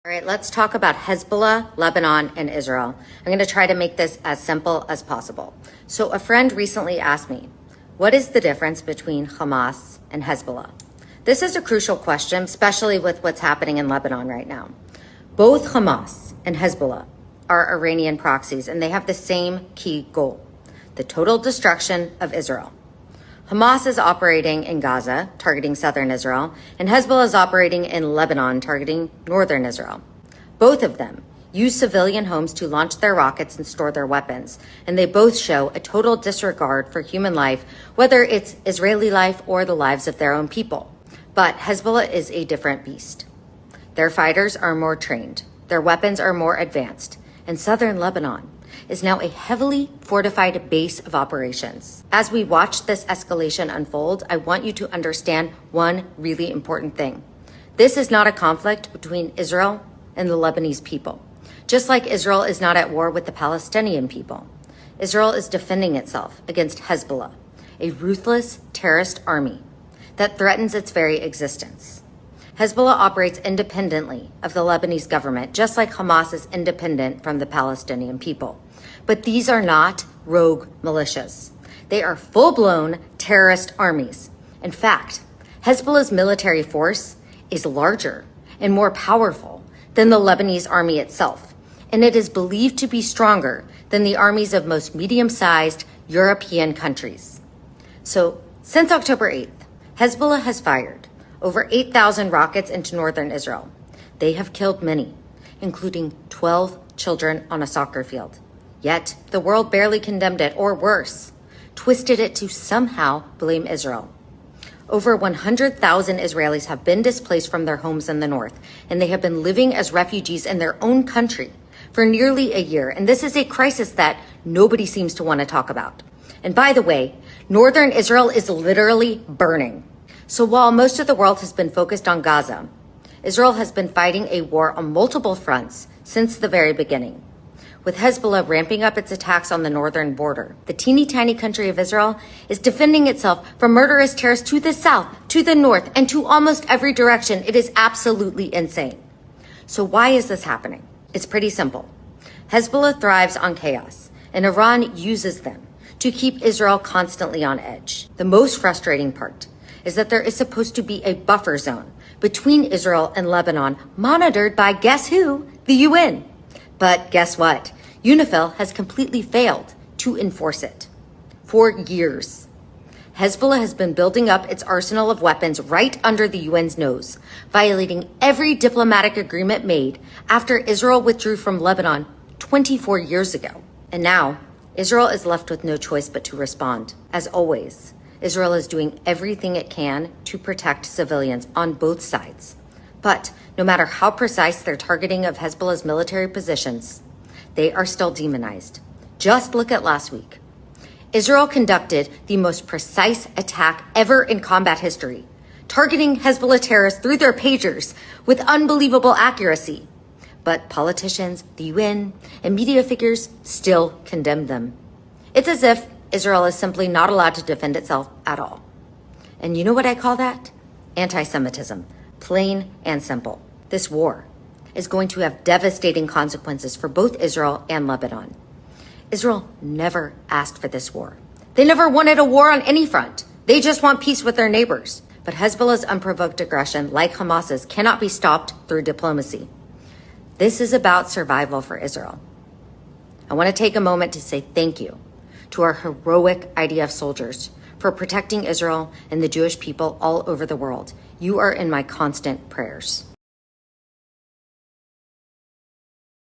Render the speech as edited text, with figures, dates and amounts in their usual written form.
All right, let's talk about Hezbollah, Lebanon, and Israel. I'm going to try to make this as simple as possible. So a friend recently asked me, what is the difference between Hamas and Hezbollah? This is a crucial question, especially with what's happening in Lebanon right now. Both Hamas and Hezbollah are Iranian proxies, and they have the same key goal: the total destruction of Israel. Hamas is operating in Gaza, targeting southern Israel, and Hezbollah is operating in Lebanon, targeting northern Israel. Both of them use civilian homes to launch their rockets and store their weapons, and they both show a total disregard for human life, whether it's Israeli life or the lives of their own people. But Hezbollah is a different beast. Their fighters are more trained, their weapons are more advanced, and southern Lebanon is now a heavily fortified base of operations. As we watch this escalation unfold, I want you to understand one really important thing. This is not a conflict between Israel and the Lebanese people. Just like Israel is not at war with the Palestinian people, Israel is defending itself against Hezbollah, a ruthless terrorist army that threatens its very existence. Hezbollah operates independently of the Lebanese government, just like Hamas is independent from the Palestinian people. But these are not rogue militias. They are full-blown terrorist armies. In fact, Hezbollah's military force is larger and more powerful than the Lebanese army itself, and it is believed to be stronger than the armies of most medium-sized European countries. So, since October 8th, Hezbollah has fired over 8,000 rockets into northern Israel. They have killed many, including 12 children on a soccer field. Yet, the world barely condemned it, or worse, twisted it to somehow blame Israel. Over 100,000 Israelis have been displaced from their homes in the north, and they have been living as refugees in their own country for nearly a year. And this is a crisis that nobody seems to want to talk about. And by the way, northern Israel is literally burning. So while most of the world has been focused on Gaza, Israel has been fighting a war on multiple fronts since the very beginning. With Hezbollah ramping up its attacks on the northern border, the teeny tiny country of Israel is defending itself from murderous terrorists to the south, to the north, and to almost every direction. It is absolutely insane. So why is this happening? It's pretty simple. Hezbollah thrives on chaos, and Iran uses them to keep Israel constantly on edge. The most frustrating part is that there is supposed to be a buffer zone between Israel and Lebanon, monitored by, guess who? The UN. But guess what? UNIFIL has completely failed to enforce it. For years, Hezbollah has been building up its arsenal of weapons right under the UN's nose, violating every diplomatic agreement made after Israel withdrew from Lebanon 24 years ago. And now, Israel is left with no choice but to respond. As always, Israel is doing everything it can to protect civilians on both sides. But no matter how precise their targeting of Hezbollah's military positions, they are still demonized. Just look at last week. Israel conducted the most precise attack ever in combat history, targeting Hezbollah terrorists through their pagers with unbelievable accuracy. But politicians, the UN, and media figures still condemn them. It's as if Israel is simply not allowed to defend itself at all. And you know what I call that? Anti-Semitism. Plain and simple. This war is going to have devastating consequences for both Israel and Lebanon. Israel never asked for this war. They never wanted a war on any front. They just want peace with their neighbors. But Hezbollah's unprovoked aggression, like Hamas's, cannot be stopped through diplomacy. This is about survival for Israel. I want to take a moment to say thank you to our heroic IDF soldiers for protecting Israel and the Jewish people all over the world. You are in my constant prayers.